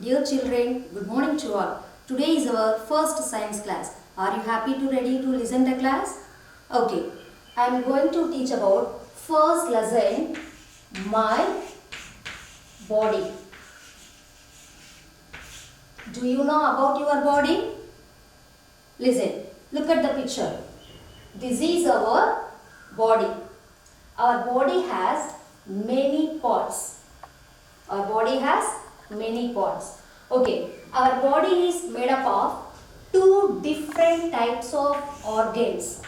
Dear children, good morning to all. Today is our first science class. Are you happy to ready to listen the class? Okay, I am going to teach about first lesson, my body. Do you know about your body? Listen, look at the picture. This is our body. Our body has many parts. Our body has many parts. Okay, our body is made up of two different types of organs.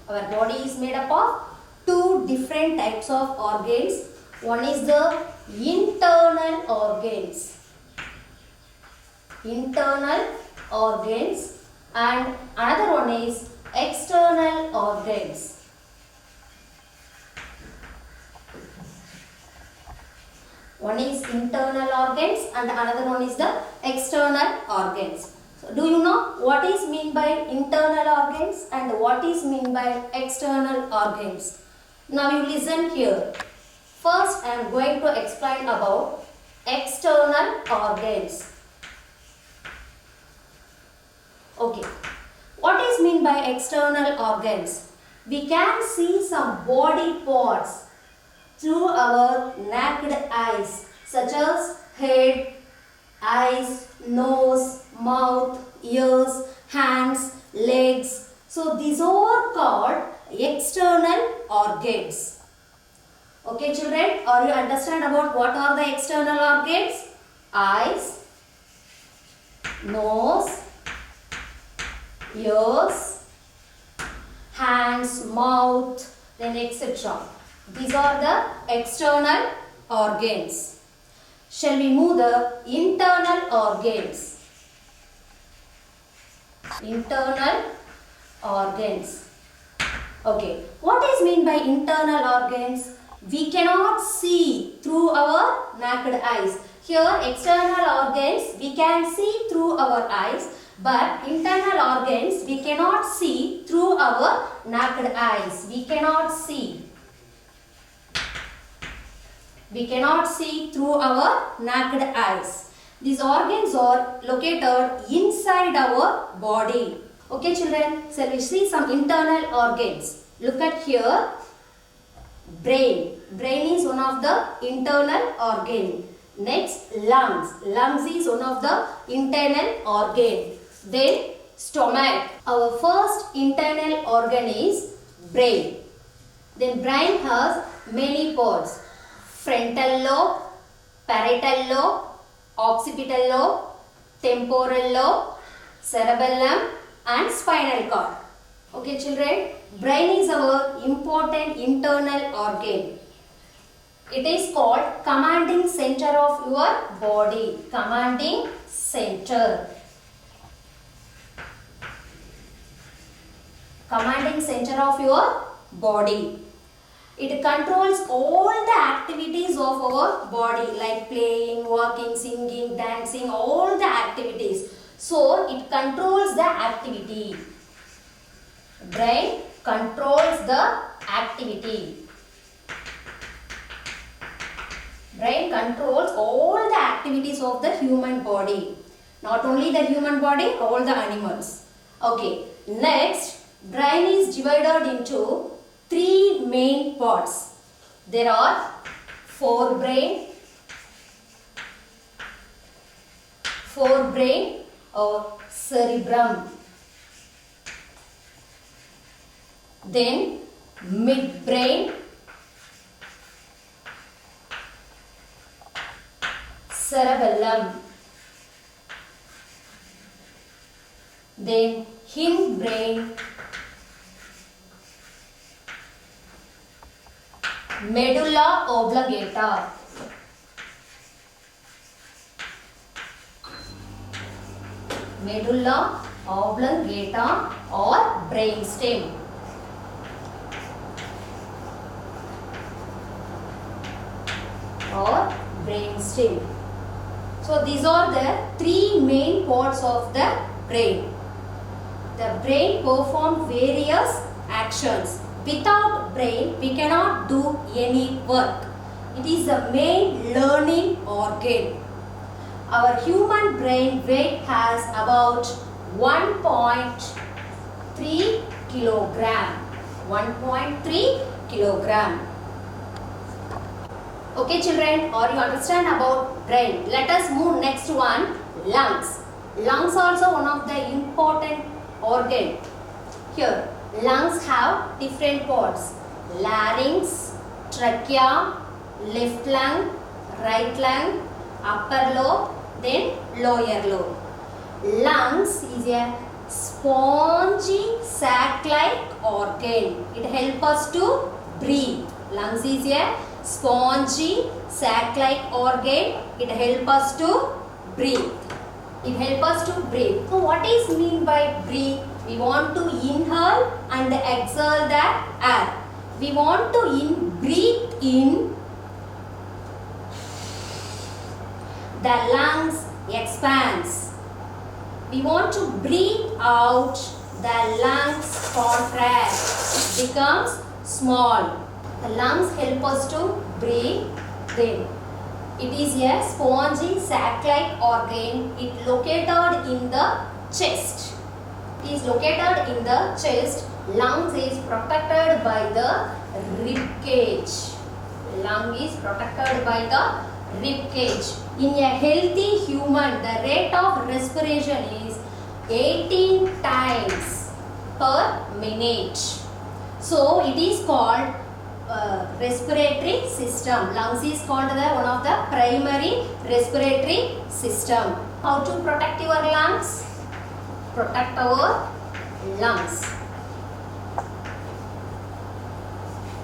Our body is made up of two different types of organs. One is the internal organs. Internal organs, and another one is external organs. One is internal organs and another one is the external organs. So, do you know what is mean by internal organs and what is mean by external organs? Now you listen here. First I am going to explain about external organs. Okay. What is mean by external organs? We can see some body parts through our naked eyes, such as head, eyes, nose, mouth, ears, hands, legs. So these are called external organs. Okay children, are you understand about what are the external organs? Eyes, nose, ears, hands, mouth, then etc. These are the external organs. Shall we move the internal organs? Internal organs. Okay. What is mean by internal organs? We cannot see through our naked eyes. Here external organs we can see through our eyes, but internal organs we cannot see through our naked eyes. We cannot see. We cannot see through our naked eyes. These organs are located inside our body. Okay children, so we see some internal organs. Look at here. Brain. Brain is one of the internal organ. Next, lungs. Lungs is one of the internal organ. Then stomach. Our first internal organ is brain. Then brain has many parts. Frontal lobe, parietal lobe, occipital lobe, temporal lobe, cerebellum and spinal cord. Okay children, brain is our important internal organ. It is called commanding center of your body. Commanding center. Commanding center of your body. It controls all the activities of our body like playing, walking, singing, dancing, all the activities. So, it controls the activity. Brain controls the activity. Brain controls all the activities of the human body. Not only the human body, all the animals. Okay. Next, brain is divided into three main parts. There are forebrain or cerebrum. Then midbrain, cerebellum. Then hindbrain, medulla oblongata. Medulla oblongata or brainstem. Or brainstem. So these are the three main parts of the brain. The brain performs various actions. Without brain, we cannot do any work. It is the main learning organ. Our human brain weight has about 1.3 kilogram. 1.3 kilogram. Okay children, or you understand about brain. Let us move next one, lungs. Lungs also one of the important organ. Here, lungs have different parts. Larynx, trachea, left lung, right lung, upper lobe, then lower lobe. Lungs is a spongy sac-like organ. It helps us to breathe. Lungs is a spongy sac-like organ. It helps us to breathe. It helps us to breathe. So what is mean by breathe? We want to inhale and exhale the air. We want to breathe in. The lungs expands. We want to breathe out. The lungs contract. It becomes small. The lungs help us to breathe in. It is a spongy sac-like organ. It is located in the chest. It is located in the chest. Lungs is protected by the rib cage. Lung is protected by the rib cage. In a healthy human, the rate of respiration is 18 times per minute. So it is called respiratory system. Lungs is called one of the primary respiratory system. How to protect your lungs? Protect our lungs.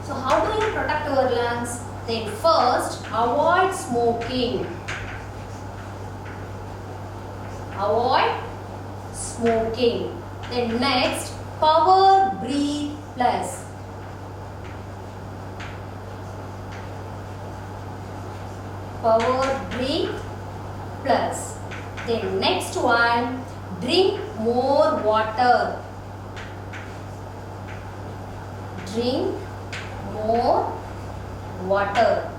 So how do you protect our lungs? Then first, avoid smoking. Avoid smoking. Then next, Power Breathe Plus. Power Breathe Plus. Then next one, drink more water. Drink more water.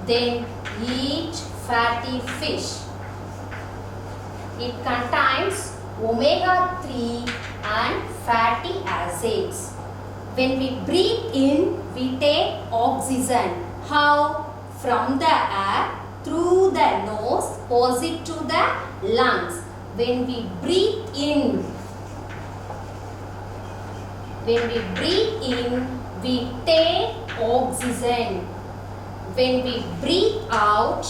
Then eat fatty fish. It contains omega-3 and fatty acids. When we breathe in, we take oxygen. How? From the air, through the nose, pass it to the lungs. When we breathe in, we take oxygen. When we breathe out,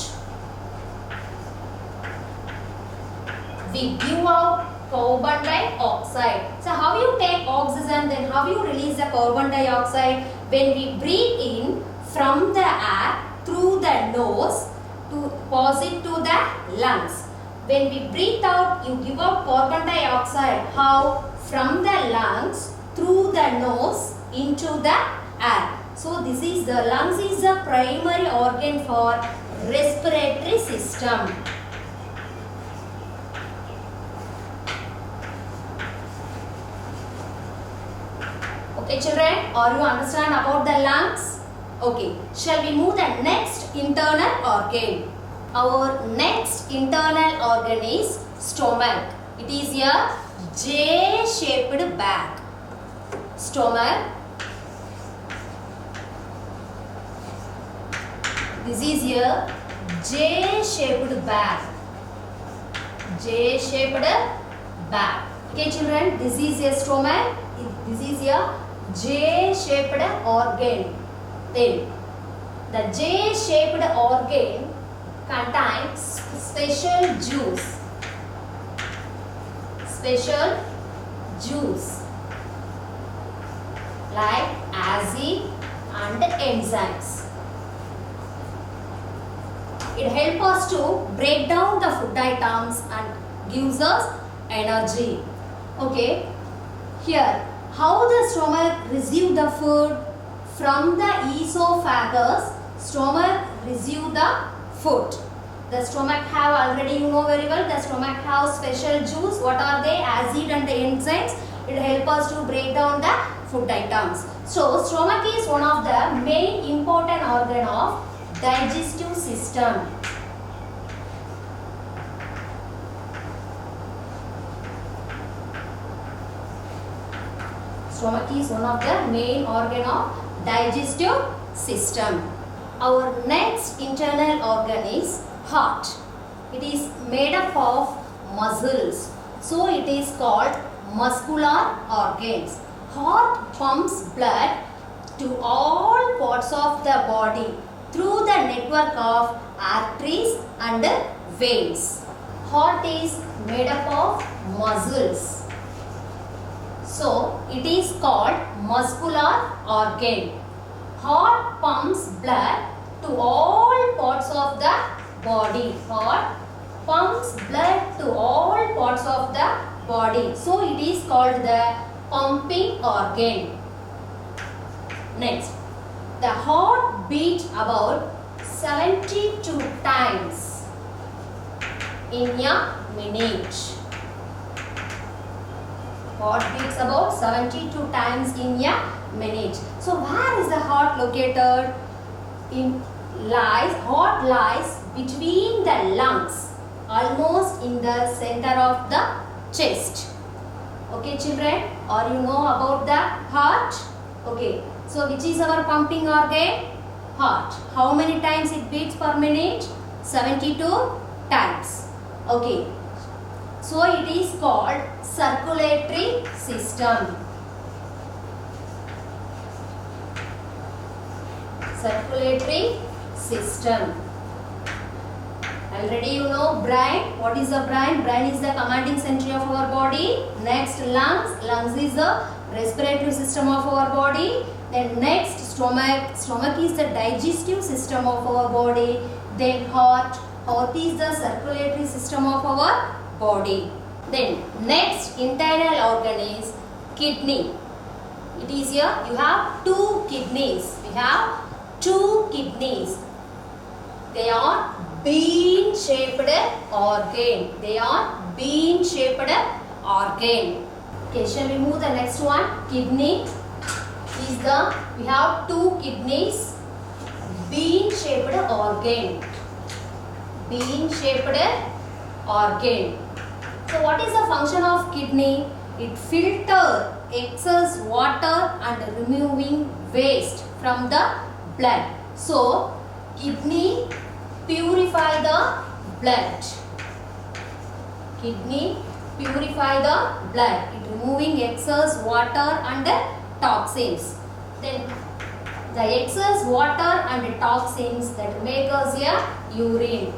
we give out carbon dioxide. So how you take oxygen, then how you release the carbon dioxide? When we breathe in from the air through the nose to pass it to the lungs. When we breathe out, you give out carbon dioxide. How? From the lungs through the nose into the air. So this is the lungs is the primary organ for respiratory system. Okay children, or you understand about the lungs? Okay, shall we move the next internal organ? Our next internal organ is stomach. It is a J-shaped bag. Stomach. This is a J-shaped bag. J-shaped bag. Okay children, this is a stomach. This is a J-shaped organ. Then the J-shaped organ contains special juice. Special juice like acid and enzymes. It helps us to break down the food items and gives us energy. Okay, here how the stomach receive the food? From the esophagus, stomach receive the food. The stomach have already you know very well. The stomach have special juice. What are they? Acid and the enzymes. It helps us to break down the food items. So stomach is one of the main important organ of digestive system. Stomach is one of the main organ of digestive system. Our next internal organ is heart. It is made up of muscles. So it is called muscular organs. Heart pumps blood to all parts of the body through the network of arteries and veins. Heart is made up of muscles. So it is called muscular organ. Heart pumps blood to all parts of the body. Heart pumps blood to all parts of the body. So it is called the pumping organ. Next, the heart beats about 72 times in a minute. Heart beats about 72 times in a minute. So where is the heart located? Heart lies between the lungs, almost in the center of the chest. Okay children, or you know about the heart? Okay, so which is our pumping organ? Heart. How many times it beats per minute? 72 times. Okay, so it is called circulatory system. Circulatory system. Already you know brain. What is the brain? Brain is the commanding center of our body. Next lungs. Lungs is the respiratory system of our body. Then next stomach. Stomach is the digestive system of our body. Then heart. Heart is the circulatory system of our body. Then next internal organ is kidney. It is here. You have two kidneys. We have two kidneys. They are bean-shaped organ. They are bean-shaped organ. Okay, shall we move the next one? Kidney is the, we have two kidneys. Bean-shaped organ. Bean-shaped organ. So what is the function of kidney? It filters excess water and removing waste from the blood. So kidney purify the blood. Kidney purify the blood. It removing excess water and toxins. Then the excess water and toxins that make us a urine.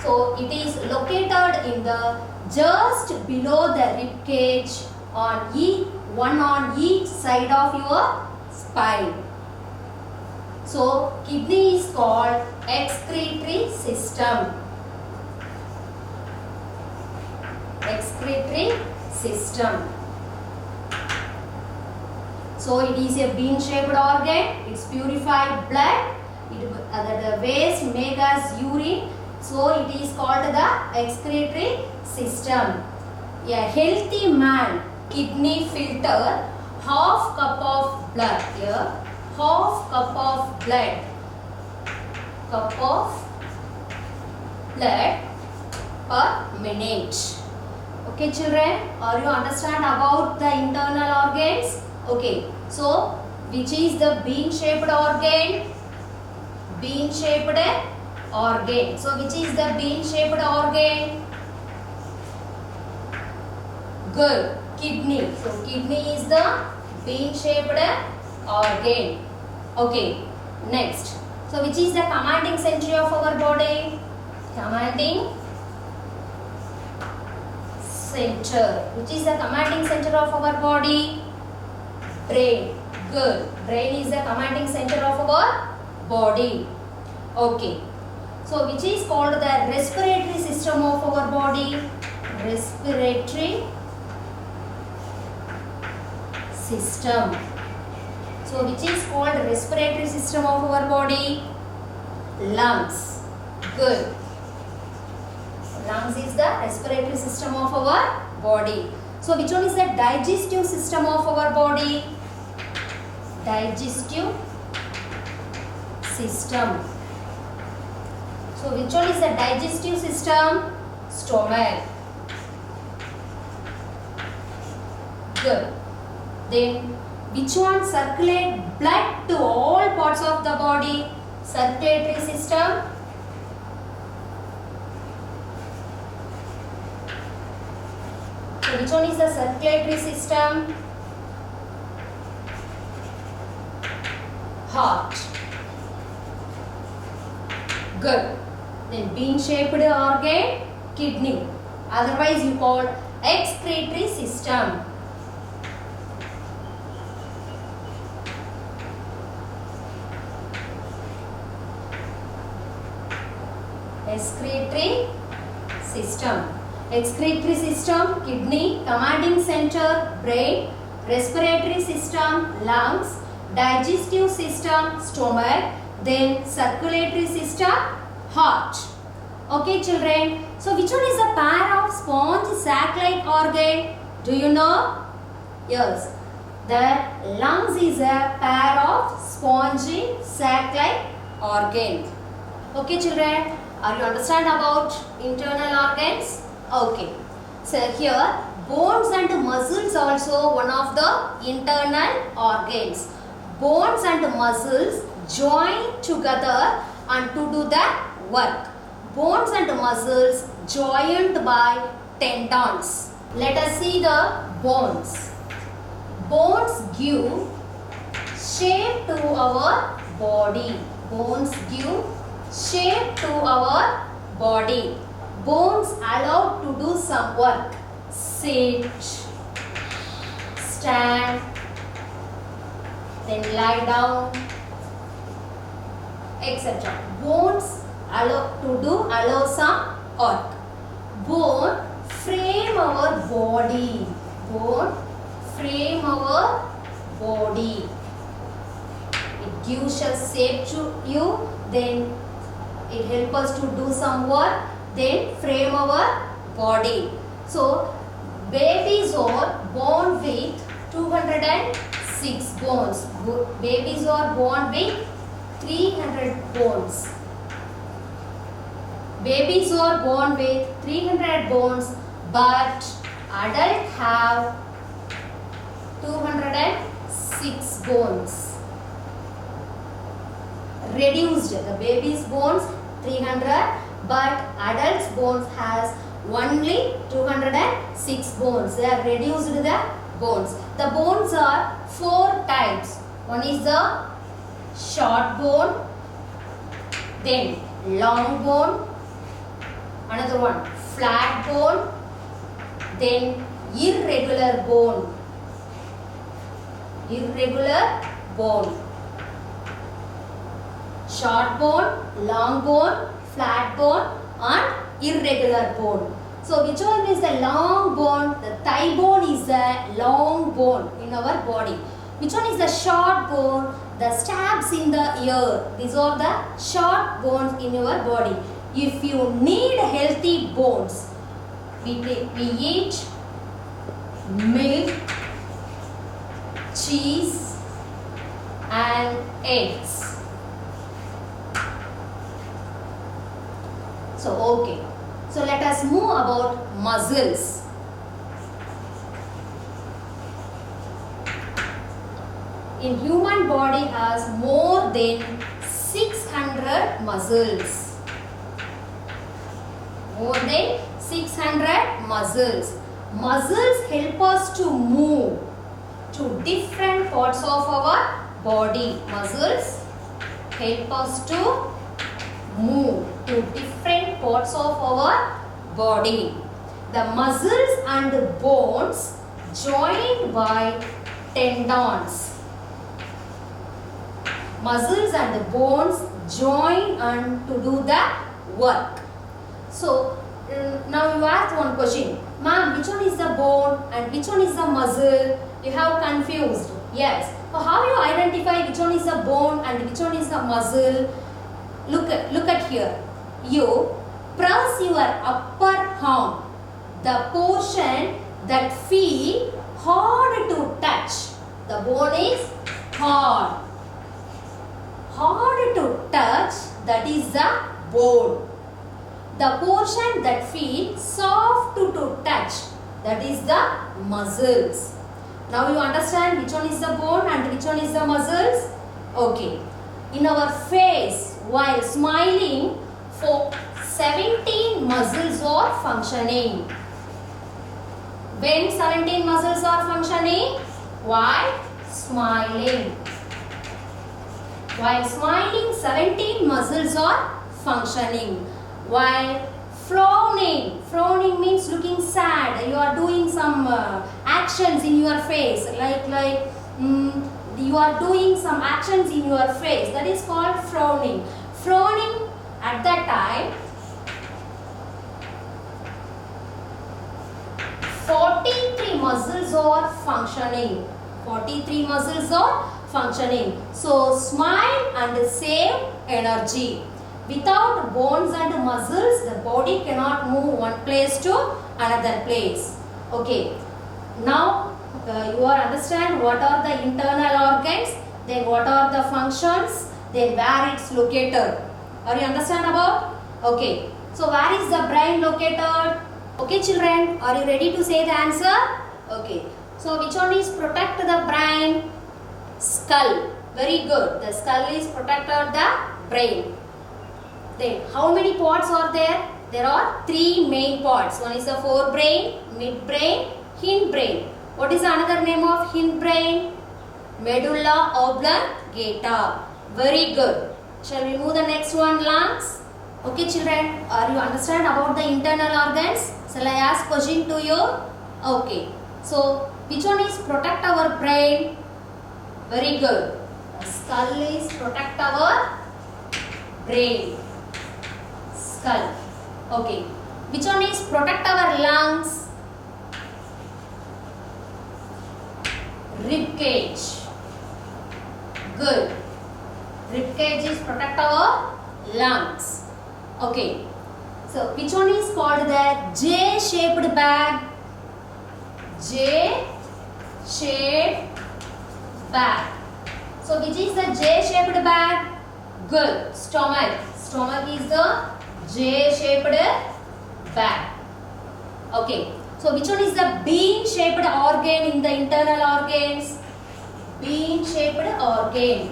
So it is located in the just below the rib cage on one on each side of your spine. So kidney is called excretory system. Excretory system. So it is a bean-shaped organ. It's purified blood. The waste make us urine. So it is called the excretory system. A healthy man kidney filter half cup of blood. Here half cup of blood. Cup of blood per minute. Okay children, are you understand about the internal organs? Okay, so which is the bean-shaped organ? Bean-shaped organ. So which is the bean-shaped organ? Good. Kidney. So kidney is the bean-shaped organ. Okay. Next. So which is the commanding center of our body? Commanding center. Which is the commanding center of our body? Brain. Good. Brain is the commanding center of our body. Okay. So which is called the respiratory system of our body? Respiratory system. So which is called respiratory system of our body? Lungs. Good. Lungs is the respiratory system of our body. So which one is the digestive system of our body? Digestive system. So which one is the digestive system? Stomach. Good. Then which one circulate blood to all parts of the body? Circulatory system. So which one is the circulatory system? Heart. Good. Then bean-shaped organ, kidney. Otherwise you call excretory system. Excretory system. Excretory system, kidney, commanding center, brain, respiratory system, lungs, digestive system, stomach, then circulatory system, heart. Okay children, so which one is a pair of sponge sac-like organ? Do you know? Yes, the lungs is a pair of spongy sac-like organ. Okay children, are you understand about internal organs? Okay, so here bones and muscles also one of the internal organs. Bones and muscles join together and to do the work. Bones and muscles joined by tendons. Let us see the bones. Bones give shape to our body. Bones give shape to our body. Bones allow to do some work. Sit, stand, then lie down, etc. Bones allow some work. Bone frame our body. Bone frame our body. It gives us shape to you. Then it helps us to do some work. Then frame our body. So babies are born with 206 bones. Babies are born with 300 bones. Babies are born with 300 bones, but adults have 206 bones. Reduced. The baby's bones 300, but adults' bones has only 206 bones. They are reduced the bones. The bones are 4 types. One is the short bone, then long bone, another one flat bone, then irregular bone. Irregular bone. Short bone, long bone, flat bone and irregular bone. So which one is the long bone? The thigh bone is the long bone in our body. Which one is the short bone? The stabs in the ear. These are the short bones in your body. If you need healthy bones, we eat milk, cheese and eggs. So okay. So let us move about muscles. In human body has more than 600 muscles. More than 600 muscles. Muscles help us to move to different parts of our body. Muscles help us to move to different parts of our body. The muscles and the bones joined by tendons. Muscles and the bones join and to do the work. So now you ask one question, ma'am, which one is the bone and which one is the muscle? You have confused. Yes. So how you identify which one is the bone and which one is the muscle? Look at here. You press your upper arm, the portion that feel hard to touch. The bone is hard. Hard to touch, that is the bone. The portion that feel soft to touch, that is the muscles. Now you understand which one is the bone and which one is the muscles? Okay. In our face, while smiling, for 17 muscles are functioning. When 17 muscles are functioning? While smiling. While smiling, 17 muscles are functioning. While frowning, frowning means looking sad. You are doing some actions in your face, like you are doing some actions in your face. That is called frowning. Frowning at that time, 43 muscles are functioning. 43 muscles are functioning. So smile and save energy. Without bones and muscles, the body cannot move one place to another place. Okay. Now you are understand what are the internal organs, then what are the functions, then where it's located. Are you understand about? Okay. So where is the brain located? Okay children, are you ready to say the answer? Okay. So which one is protect the brain? Skull. Very good. The skull is protected the brain. Then how many parts are there? There are 3 main parts. One is the forebrain, midbrain, hindbrain. What is another name of hindbrain? Medulla oblongata. Very good. Shall we move the next one, lungs? Okay children, are you understand about the internal organs? Shall I ask question to you? Okay. So which one is protect our brain? Very good. The skull is protect our brain. Skull. Okay. Which one is protect our lungs? Rib cage. Good. Rib cage is protect our lungs. Okay. So which one is called the J-shaped bag? J-shaped bag. So which is the J-shaped bag? Good. Stomach. Stomach is the J-shaped bag. Okay. So which one is the bean-shaped organ in the internal organs? Bean-shaped organ.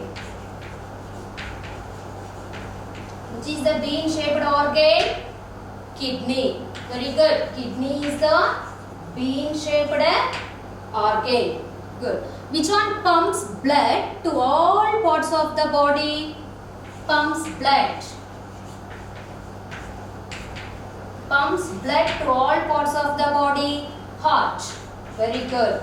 Which is the bean-shaped organ? Kidney. Very good. Kidney is the bean-shaped organ. Good. Which one pumps blood to all parts of the body? Pumps blood. Pumps blood to all parts of the body. Heart. Very good.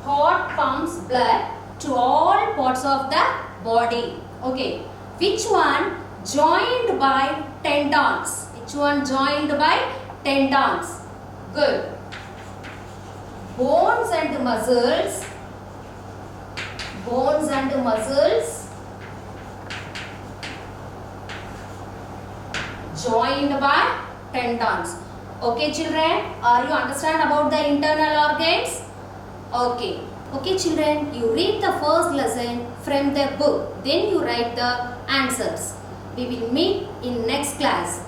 Heart pumps blood to all parts of the body. Okay. Which one joined by tendons? Which one joined by tendons? Good. Bones and muscles. Bones and muscles joined by tendons. Okay children, are you understand about the internal organs? Okay. Okay children, you read the first lesson from the book. Then you write the answers. We will meet in next class.